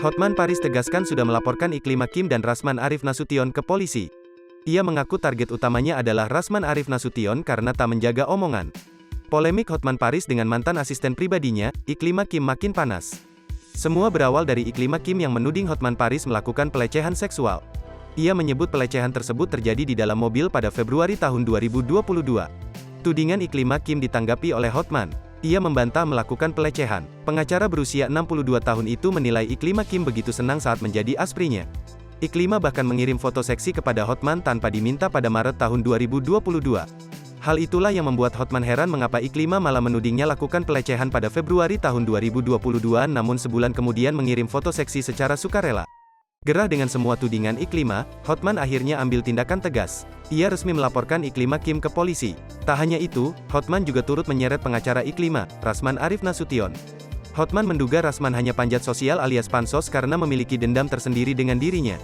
Hotman Paris tegaskan sudah melaporkan Iklima Kim dan Rasman Arif Nasution ke polisi. Ia mengaku target utamanya adalah Rasman Arif Nasution karena tak menjaga omongan. Polemik Hotman Paris dengan mantan asisten pribadinya, Iklima Kim makin panas. Semua berawal dari Iklima Kim yang menuding Hotman Paris melakukan pelecehan seksual. Ia menyebut pelecehan tersebut terjadi di dalam mobil pada Februari tahun 2022. Tudingan Iklima Kim ditanggapi oleh Hotman. Ia membantah melakukan pelecehan. Pengacara berusia 62 tahun itu menilai Iklima Kim begitu senang saat menjadi astrinya. Iklima bahkan mengirim foto seksi kepada Hotman tanpa diminta pada Maret tahun 2022. Hal itulah yang membuat Hotman heran mengapa Iklima malah menudingnya lakukan pelecehan pada Februari tahun 2022 namun sebulan kemudian mengirim foto seksi secara sukarela. Gerah dengan semua tudingan Iklima, Hotman akhirnya ambil tindakan tegas. Ia resmi melaporkan Iklima Kim ke polisi. Tak hanya itu, Hotman juga turut menyeret pengacara Iklima, Rasman Arif Nasution. Hotman menduga Rasman hanya panjat sosial alias pansos karena memiliki dendam tersendiri dengan dirinya.